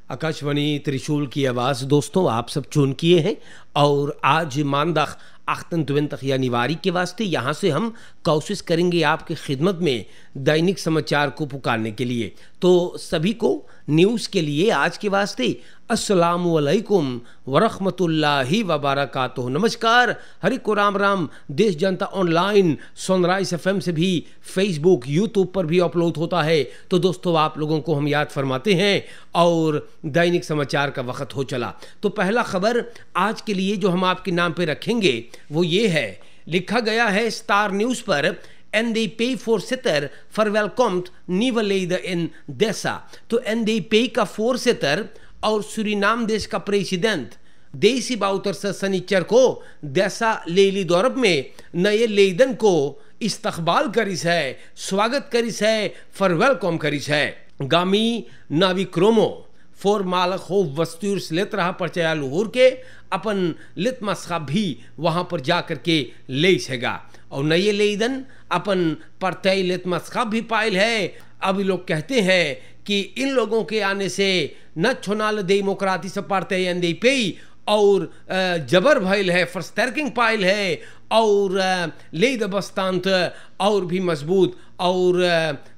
आकाशवाणी त्रिशूल की आवाज़ दोस्तों आप सब चुन किए हैं और आज मानदाख 28 यानीवारी के वास्ते यहाँ से हम कोशिश करेंगे आपकी खिदमत में दैनिक समाचार को पुकारने के लिए। तो सभी को न्यूज़ के लिए आज के वास्ते अस्सलामु अलैकुम वरहमतुल्लाहि वबरकातुहू। नमस्कार, हरि को राम राम। देश जनता ऑनलाइन सनराइज एफएम से भी फेसबुक यूट्यूब पर भी अपलोड होता है। तो दोस्तों आप लोगों को हम याद फरमाते हैं और दैनिक समाचार का वक्त हो चला। तो पहला खबर आज के लिए जो हम आपके नाम पे रखेंगे वो ये है, लिखा गया है स्टार न्यूज़ पर NDP voorzitter verwelkomt nieuwe leden in DESA। तो NDP का voorzitter और सूरीनाम देश का प्रेसिडेंट देसी बाउतरसा सनीचर को देसा लेली दौरब में नए लेदन को इस्तकबाल करिस है, स्वागत करिस है, फॉर वेलकम करिस है। गामी नाविक्रोमो फोर मालक हो वस्तुर लेत रहा परचया लुहुर के अपन लित मस्खा भी वहां पर जा करके ले सकेगा और नए लेदन अपन परतई लित मस्खा भी पायल है। अभी लोग कहते हैं कि इन लोगों के आने से nationale democratische partij NDP और जबर भइल है, फर्स्टर्किंग पाइल है और लेद बस्तांत और भी मजबूत और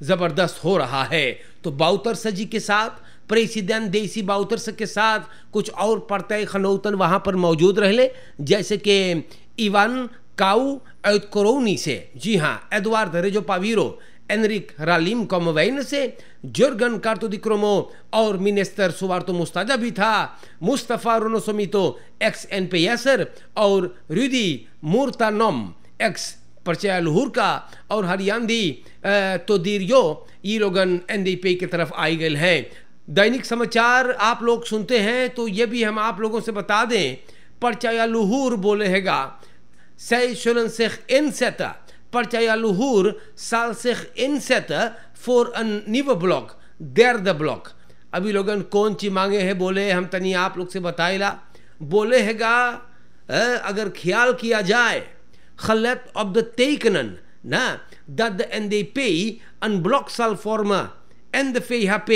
ज़बरदस्त हो रहा है। तो बाउतरसा जी के साथ प्रेसिडेंट देसी बाउतरसा के साथ कुछ और पर्तय खनौतन वहाँ पर मौजूद रहले, जैसे कि इवान काउ एडकोरोनी से, जी हाँ, एडवार्ड रेजो पावीरो, एनरिक रालिम कॉमवेन से, जुर्गन कार्टोदिक्रोमो और मिनिस्टर सुवार्तो मुस्ताजा भी था, मुस्तफ़ा रोनोसोमितो एक्स एनपीएसर और रुदी मूर्तानोम एक्स परचया लुहुर का और हरियाणवी तो दीरियो ये लोगन एनडीपी की तरफ आई गए हैं। दैनिक समाचार आप लोग सुनते हैं तो ये भी हम आप लोगों से बता दें, परचया लुहुर बोले हैगा zij zullen zich inzetten. Partij Luhur zal zich inzetten voor een nieuwe blok, derde blok। अभी लोगन कौन ची मांगे है बोले हम तनी आप लोग से बताइला। बोले हैगा अगर ख्याल किया जाए gelet op de tekenen dat de NDP een blok zal vormen en de VHP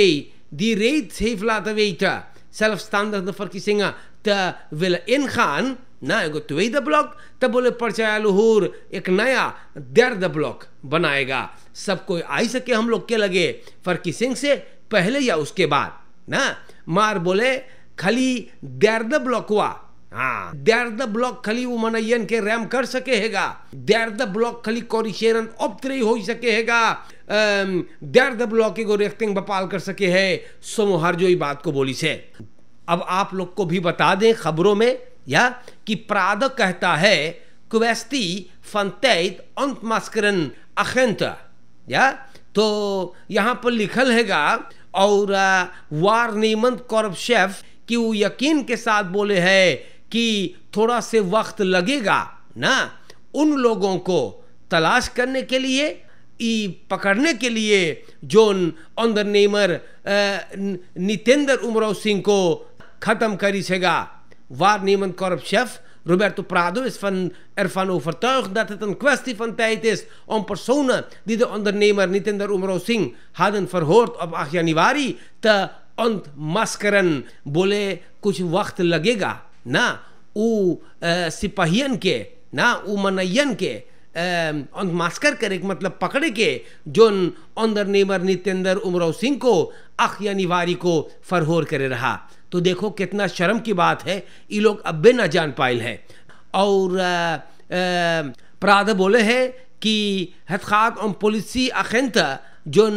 die reeds heeft laten weten zelfstandig de verkiezingen te willen ingaan ना एगो tweede ब्लॉक, तब बोले परचया लुहुर एक नया दर्द ब्लॉक बनाएगा। सब कोई आई सके हम लोग के लगे फर्किसिंग से पहले या उसके बाद ना। मार बोले खाली दर्द ब्लॉक हुआ, हाँ दर्द ब्लॉक खाली वो मनयन के रैम कर सके हैगा, दर्द ब्लॉक खाली कोरिशेरन ऑप्तरी हो सके हैगा, दर्द ब्लॉक एगो रेक्टिंग बपाल कर सके है। सोमोहर जो ये बात को बोली से अब आप लोग को भी बता दें खबरों में या कि प्राद कहता है क्वेस्टी फंटेट ontmaskeren agenten, या तो यहाँ पर लिखल हैगा और वारनीमंत कॉर्पशेफ कि वो यकीन के साथ बोले है कि थोड़ा से वक्त लगेगा ना उन लोगों को तलाश करने के लिए, पकड़ने के लिए जोन अंडरनेमर नितेंद्र उमराव सिंह को खत्म करी सेगा। Waarnemend korpschef Roberto Prado is ervan overtuigd dat het een kwestie van tijd is om personen die de ondernemer Nitinder Umrao Singh hadden verhoord op 8 januari te ontmaskeren। बोले कुछ वक्त लगेगा ना उ सिपाहियन के ना उ मनयन के ontmasker करे मतलब पकड़े के जोन अंडरनेमर नितेंद्र उमराव सिंह को 8 januari को फरहोर करे रहा। तो देखो कितना शर्म की बात है, ये लोग अब भी ना जान पाए हैं। और प्राद बोले हैं कि हथखात om politie agenten जो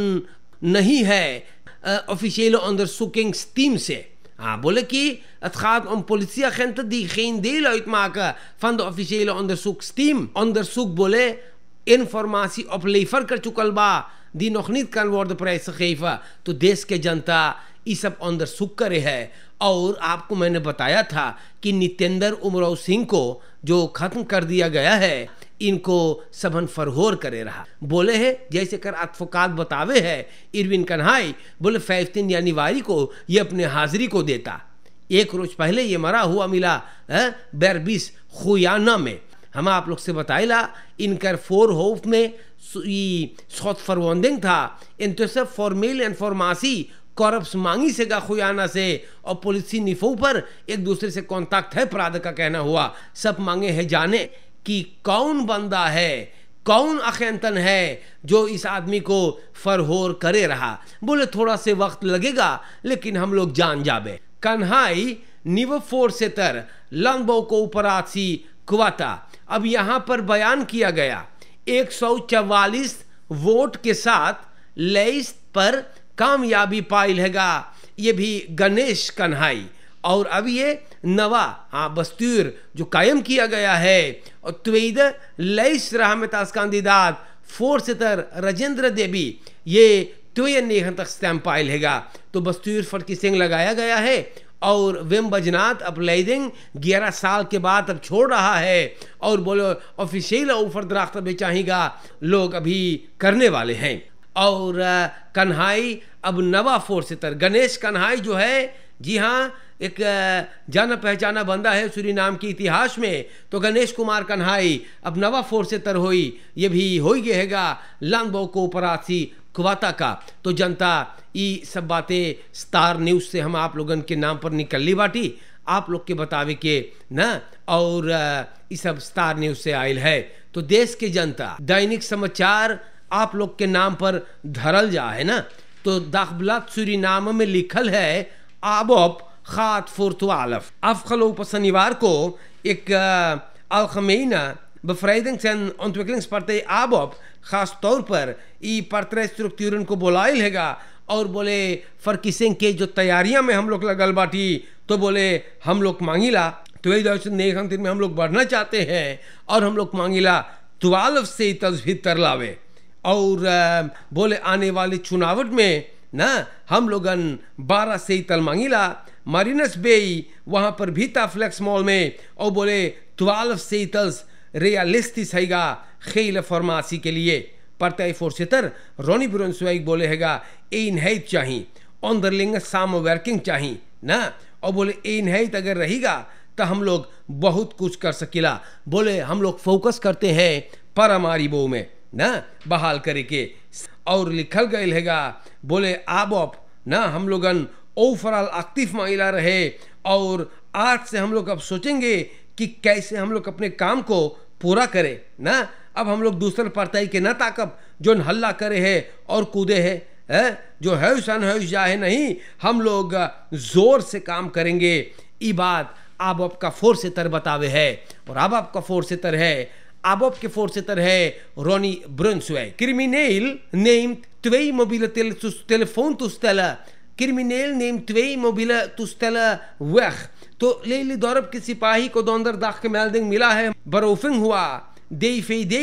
नहीं है officiële onderzoekingsteam से, हाँ बोले कि het gaat om politieagenten die geen deel uitmaken van de officiële onderzoeksteam। onderzoek बोले informatie oplever कर चुकल बा die nog niet kan worden prijsgegeven। तो देश के जनता ये सब onderzoek करे है। और आपको मैंने बताया था कि नितेंद्र उमराव सिंह को जो खत्म कर दिया गया है इनको सबन फरहोर करे रहा। बोले है जैसे कर अतफकात बतावे है इरविन कन्हाई, बोले 15 januari को ये अपने हाजिरी को देता। एक रोज पहले ये मरा हुआ मिला बेरबिस खुयाना में। हम आप लोग से बताइला इनकर voorhoofd में schotverwonding था। intussen formele informatie कॉरप्स मांगी से गा खुयाना से और पुलिसी निफो पर एक दूसरे से कॉन्टैक्ट है। प्राद का कहना हुआ सब मांगे है जाने कि कौन बंदा है, कौन अखेंतन है जो इस आदमी को फरहोर करे रहा। बोले थोड़ा से वक्त लगेगा लेकिन हम लोग जान जाबे। कन्हाई निव फोर से तर लंबो को ऊपरासी कुवाता। अब यहाँ पर बयान किया गया 144 वोट के साथ लेइस पर कामयाबी पाइल हैगा, ये भी गणेश कन्हाई। और अब ये नवा बस्तूर जो कायम किया गया है और त्वेद लेइस रहमतास कांदिदात फोर से तर राजेंद्र देवी ये त्वे नेहन तक स्टैम्प पाइल हैगा। तो बस्तूर फटकी सिंह लगाया गया है और वेम बजनात अब लेदिंग 11 साल के बाद अब छोड़ रहा है और बोलो ऑफिशियल ऊपर दराख्त बेचाहीगा लोग अभी करने वाले हैं। और कन्हाई अब नवा फोर से तर गणेश कन्हाई जो है, जी हाँ, एक जाना पहचाना बंदा है सूरीनाम के इतिहास में। तो गणेश कुमार कन्हाई अब नवा फोर से तर होई, ये भी हो गए हैगा लांगबो को ऊपरासी कुवाता का। तो जनता ये सब बातें स्टार न्यूज़ से हम आप लोगन के नाम पर निकल ली बाटी, आप लोग के बतावे के ना। और ये सब स्टार न्यूज़ से आयल है। तो देश के जनता दैनिक समाचार आप लोग के नाम पर धरल जा है ना। तो दाखबलात सूरीनाम में लिखल है आबोप खात फुर्तुआलफ। अफखलो पर शनिवार को एक अलखमीना bevrijdings- en ontwikkelingspartij ABOP खास तौर पर ई पर्तरे स्ट्रक्चरन को बुलाइल हैगा और बोले फरकिसिंग के जो तैयारियां में हम लोग लगल बाटी। तो बोले हम लोग मांगीला 2019 में हम लोग बढ़ना चाहते हैं और हम लोग मांगीला 12 से भीतर लावे। और बोले आने वाले चुनावट में ना हम लोगन 12 से तल मांगीला मारिनस बे वहाँ पर भी था फ्लेक्स मॉल में। और बोले 12 से रियलिस्टिस हैगा खेल फॉर्मासी के लिए पर्तय फोर्सेतर रोनी ब्रुंसवाइक बोले हैगा इन हेत चाहिए ऑनदरलिंग साम वर्किंग चाहिए ना। और बोले इन हेत अगर रहेगा तो हम लोग बहुत कुछ कर सकिला। बोले हम लोग फोकस करते हैं परमारी बो में ना बहाल करे के। और लिखल गए हैगा बोले आबोप ना हम लोगन ओवरऑल एक्टिव महिला रहे। और आज से हम लोग अब सोचेंगे कि कैसे हम लोग अपने काम को पूरा करें ना। अब हम लोग दूसरे पर्ताई के न ताकब जो हल्ला करे है और कूदे है जो है जाए नहीं, हम लोग जोर से काम करेंगे। ये बात आबोप का फोर से तर बतावे है। और आबोप का फोर से तर है, आबोप के फोर से तर है Ronnie Brunswick. Criminal name 2 mobiele telefoontoestellen. Crimineel neemt 2 mobiele toestellen weg. तो लेली दौरब के सिपाही को दोंदर दाख के मेल्डिंग मिला है। बरोफिंग हुआ DVD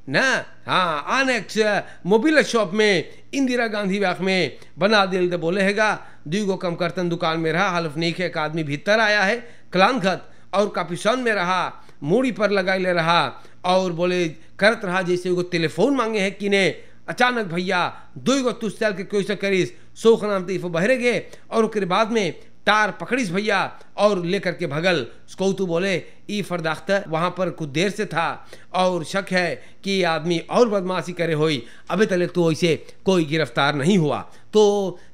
ना आनेक्स मोबिल शॉप में इंदिरा गांधी बाग में बना दिल दे बोले हैगा 2 कम करतन दुकान में रहा हल्फ नहीं के एक आदमी भीतर आया है क्लानखत और कापिशन में रहा मूड़ी पर लगाई ले रहा और बोले करत रहा जैसे वो टेलीफोन मांगे है कि ने अचानक भैया 2 तुस्ताल के कोई से करीस सोख नाम तीफ बहरे गए और उसके बाद में टार पकड़ीस भैया और लेकर के भगल। स्कौतु बोले ई फरदाख्त वहाँ पर कुछ देर से था और शक है कि आदमी और बदमाशी करे होई, अभी तक तो वैसे कोई गिरफ्तार नहीं हुआ। तो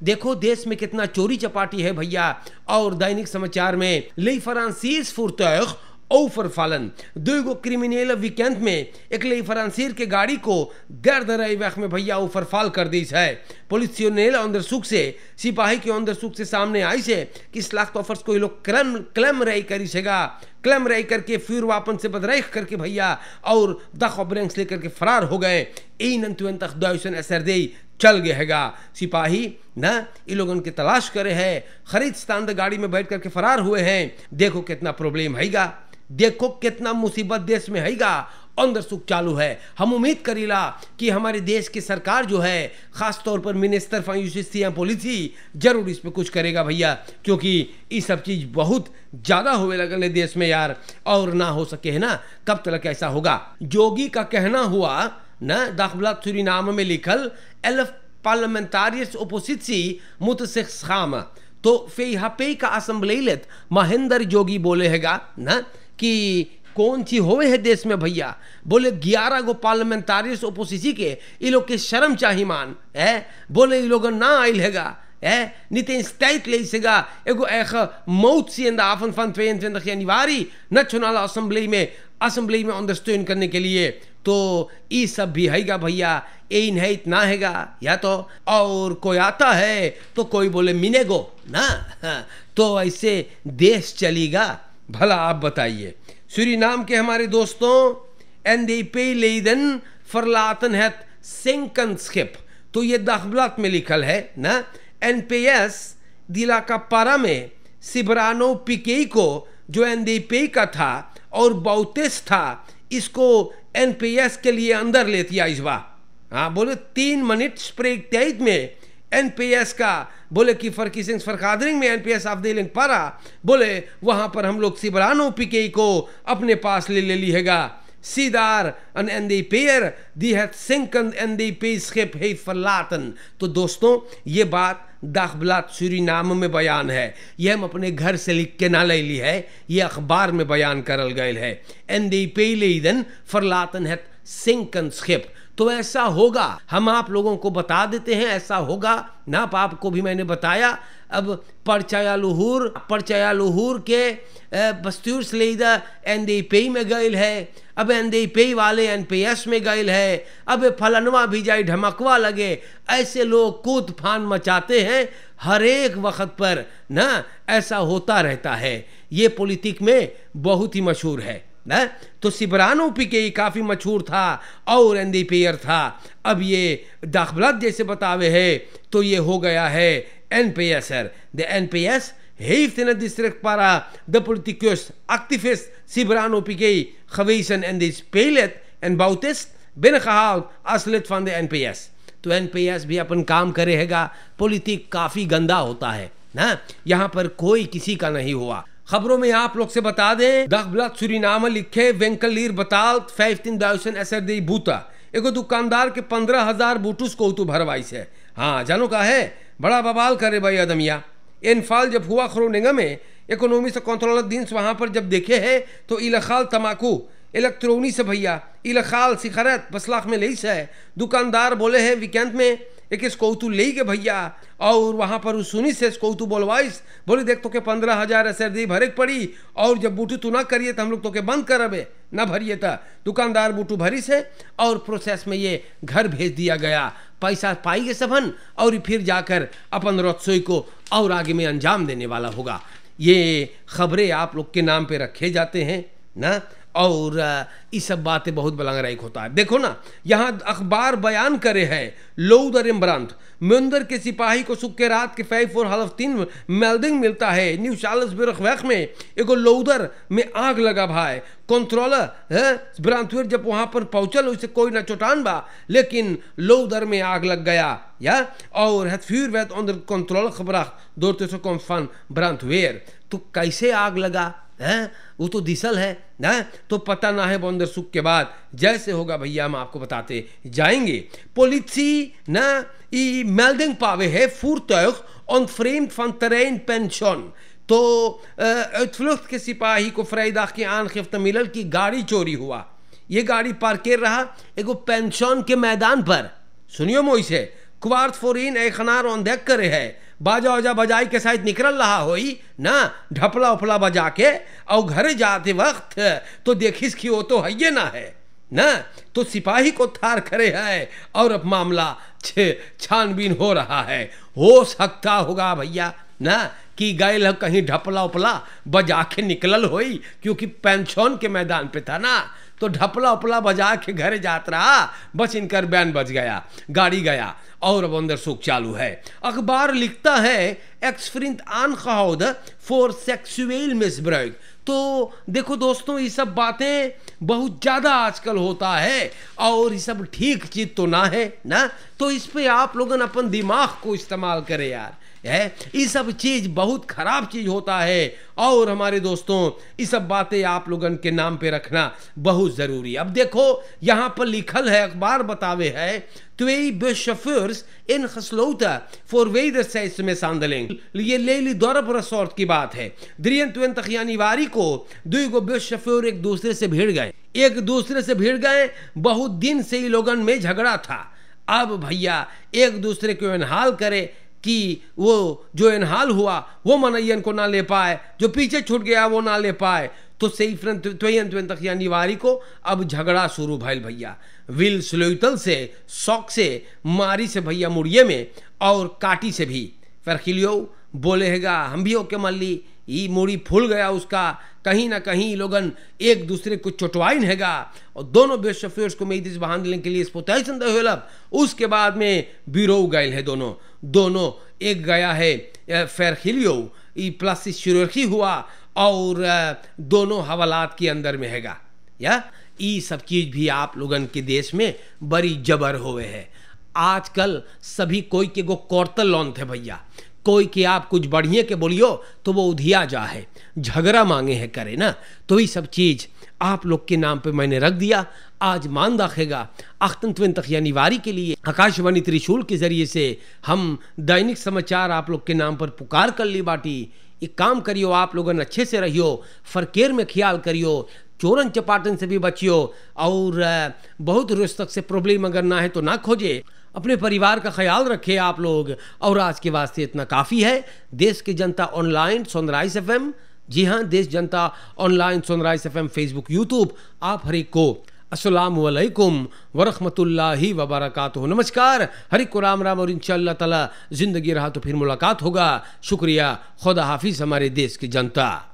देखो देश में कितना चोरी चपाटी है भैया। और दैनिक समाचार में ले फ्रांसीस फुर्तौग overvallen 2 क्रिमिनल वीकेंड में एक ले फ्रांसीर के गाड़ी को गर्द रही वक्त में भैया ओवरफॉल कर दी है। पुलिस ने अंदर सुख से सिपाही के अंदर सुख से सामने आई से कि लाख ऑफर्स को ये लोग क्लेम रही करी सेगा क्लेम रही करके फिर वापन से बदराइख करके भैया और द खबरेंस लेकर के फरार हो गए। तक असर दे चल गए हैगा। सिपाही ना इन लोगों की तलाश करे है, खरीद स्थान गाड़ी में बैठ करके फरार हुए हैं। देखो कितना प्रॉब्लम हैगा, देखो कितना मुसीबत देश में हैगा। अंदर सुख चालू है। हम उम्मीद करीला कि हमारे देश की सरकार जो है खास तौर पर मिनिस्टर फॉर यूसिस या पॉलिसी जरूर इस पे कुछ करेगा भैया, क्योंकि ये सब चीज बहुत ज्यादा होने लगल है देश में यार। और ना हो सके है ना कब तक ऐसा होगा। जोगी का कहना हुआ ना दाखबलात सूरीनाम में लिखल 11 parlementariërs oppositie moeten zich schamen। तो फेहापे का असम्बलीलत महेंद्र जोगी बोले हैगा ना कि कौन सी होवे है देश में भैया। बोले 11 गो पार्लियामेंटारियस ओपोजिशन के ये लोग के शर्म चाहिए मान है। बोले ये लोग ना आयल हैगा Niet eens tijd lezen ego eigen motie in de avond van 22 januari Nationale Assemblee में अंडरस्टैंड करने के लिए, तो ये सब भी हैगा भैया, ये नहीं ना हैगा या तो, और कोई आता है तो कोई बोले मिनेगो ना, तो ऐसे देश चलेगा भला आप बताइए। सूरीनाम के हमारे दोस्तों NDP लेदन फरलातन है सेंकन स्किप, तो ये दाखबलात में लिखल है ना, NPS दिला का पारा में सिब्रानो पिके को जो NDP का था और बाउतेस था, इसको NPS के लिए अंदर लेती है इस बार। हाँ बोले 3 मिनट स्प्रेक टाइट में NPS का बोले कि फर्किसिंग फरकादरिंग में NPS afdeling पारा, बोले वहां पर हम लोग सिब्रानो पिके को अपने पास ले लिएगा। सीदार अन NDP'er die het zinkend NDP-schip heeft verlaten। तो दोस्तों ये बात दाखबलात सूरीनाम में बयान है, ये हम अपने घर से लिख के ना ले ली है, ये अखबार में बयान करल गए है। NDP लेदन फरलातन है zinkend schip, तो ऐसा होगा, हम आप लोगों को बता देते हैं ऐसा होगा ना, आपको भी मैंने बताया। अब परचया लुहूर के बस्तूर लेदा NDP में गए है, अब NDP वाले NPS में गए है, अब फलनवा भी जाए ढमकवा लगे, ऐसे लोग कूद फान मचाते हैं हर एक वक्त पर ना, ऐसा होता रहता है, ये पॉलिटिक में बहुत ही मशहूर है ना। तो सिब्रानो पिके काफी मशहूर था और NDP'er था, अब ये दाखबलात जैसे बतावे है तो ये हो गया है NPS'er। De NPS heeft in het district Para de politicus activist Sibrano Piqué gewezen en deze spelet en bautist binnengehaald als lid van de NPS। तो NPS भी अपन काम करेगा, पॉलिटिक काफी गंदा होता है ना, यहाँ पर कोई किसी का नहीं हुआ। खबरों में आप लोग से बता दें, दाखबलात सूरीनाम लिखे वेंकलीर बताल्त 15,000 SRD बूटा, एगो दुकानदार के 15,000 बूटूस को तो भरवाई से। हाँ जानो का है, बड़ा बवाल करे भाई आदमिया। इनफाल जब हुआ खरोनेगा में इकोनॉमी से कंट्रोलर दिन वहां पर जब देखे है तो इलखाल तमाकू इलेक्ट्रॉनिक से भैया इलखाल सिगरेट 10 लाख में ले से है। दुकानदार बोले हैं वीकेंड में एक स्कौतू ले के भैया, और वहां पर सुनी से स्कौतू बोलवाइस, बोले देख तो के 15,000 SRD भरे पड़ी, और जब बूटू तू ना करिए तो हम लोग तो के बंद करबे ना भरिए था। दुकानदार बूटू भरी से और प्रोसेस में ये घर भेज दिया गया, पैसा पाएंगे सबन और फिर जाकर अपन रसोई को और आगे में अंजाम देने वाला होगा। ये खबरें आप लोग के नाम पे रखे जाते हैं ना, और ये सब बातें बहुत बलंगराइक होता है। देखो ना यहाँ अखबार बयान करे है लोउदर इमरान मुंदर के सिपाही को सुख के रात के 5:30 मेल्डिंग मिलता है न्यू चार्ल्सबर्ग में एगो लोउदर में आग लगा भाई। कंट्रोलर है ब्रांथवेर जब वहां पर पहुंचल उसे कोई ना चोटान बा, लेकिन लोउदर में आग लग गया या, और het vuur werd onder controle gebracht door tussenkomst van brandweer। तो कैसे आग लगा है वो तो दिसल है ना, तो पता ना है बंदर सुख के बाद जैसे होगा भैया हम आपको बताते जाएंगे। Politie ना ई melding पावे है voertuig ontvreemd van terrein pension, तो uitvlucht के सिपाही को vrijdag की aangifte मिलल की गाड़ी चोरी हुआ। ये गाड़ी पार्केर रहा एगो पेंशन के मैदान पर। सुनियो मोइसे क्वार्ट फोरीन एखनार ontdek करे है, बाजा वाजा बजाई के साथ निकल रहा होई ना, ढपला उपला बजा के, और घरे जाते वक्त तो देखिस कि वो तो है ये ना है ना, तो सिपाही को थार खड़े है और अब मामला छानबीन हो रहा है। हो सकता होगा भैया ना कि गए कहीं ढपला उपला बजा के निकलल होई, क्योंकि पेंशन के मैदान पे था ना, तो ढपला उपला बजा के घर जात रहा, बस इनकर बैन बज गया, गाड़ी गया और अब अंदर सुख चालू है। अखबार लिखता है एक्सफ्रिंट aangehouden फॉर सेक्सुअल मिसब्रुik। तो देखो दोस्तों ये सब बातें बहुत ज़्यादा आजकल होता है और ये सब ठीक चीज़ तो ना है ना, तो इस पे आप लोगन अपन दिमाग को इस्तेमाल करें यार, है ये सब चीज़ बहुत खराब चीज़ होता है, और हमारे दोस्तों ये सब बातें आप लोगन के नाम पे रखना बहुत ज़रूरी। अब देखो यहाँ पर लिखल है, अखबार बतावे है 2 buschauffeurs ingesloten voor wederzijdse mishandeling। ये लेली दौरब रिसोर्ट की बात है। 23 जनवरी को 2 buschauffeur एक दूसरे से भिड़ गए, बहुत दिन से ही लोगन में झगड़ा था। अब भैया एक दूसरे को इनहाल करे कि वो जो इनहाल हुआ वो मनयन को ना ले पाए, जो पीछे छूट गया वो ना ले पाए। तो सेफ्रन 22 यानी को अब झगड़ा शुरू भैल भैया, विल स्लोइतल से, शौक से, मारी से भैया मुड़िए में, और काटी से भी। फरखिलियो बोले हैगा हम भी ओके मान ली, ये मूड़ी फूल गया उसका, कहीं ना कहीं लोगन एक दूसरे को चोटवाइन हैगा, और दोनों बेशफेर्स को मेदिस बहान देने के लिए स्पोताइसन दे होलब। उसके बाद में बिरो गए है दोनों एक गया है फरखिलियो ई प्लस शुरुखी हुआ, और दोनों हवालात के अंदर में हैगा। या ये सब चीज भी आप लोगन के देश में बड़ी जबर होवे है। आजकल सभी कोई के गो कौरतल लौन थे भैया, कोई के आप कुछ बढ़िए के बोलियो तो वो उधिया जा है, झगड़ा मांगे है करे ना। तो ये सब चीज आप लोग के नाम पे मैंने रख दिया। आज मान दाखेगा अख्तन यानीवारी के लिए आकाशवाणी त्रिशूल के जरिए से हम दैनिक समाचार आप लोग के नाम पर पुकार कर ली बाटी। एक काम करियो, आप लोगन अच्छे से रहियो, फरकेर में ख्याल करियो, चोरन चपाटन से भी बचियो, और बहुत रोज तक से प्रॉब्लम अगर ना है तो ना खोजे। अपने परिवार का ख्याल रखे आप लोग। और आज के वास्ते इतना काफ़ी है। देश की जनता ऑनलाइन सनराइज FM, जी हाँ, देश जनता online sunrise FM, Facebook, YouTube, आप हर एक को अस्सलामु अलैकुम वरहमतुल्लाहि वबरकातुहू। नमस्कार, हर एक को राम राम, और इंशाअल्लाह ताला जिंदगी रहा तो फिर मुलाकात होगा। शुक्रिया, खुदा हाफिज हमारे देश की जनता।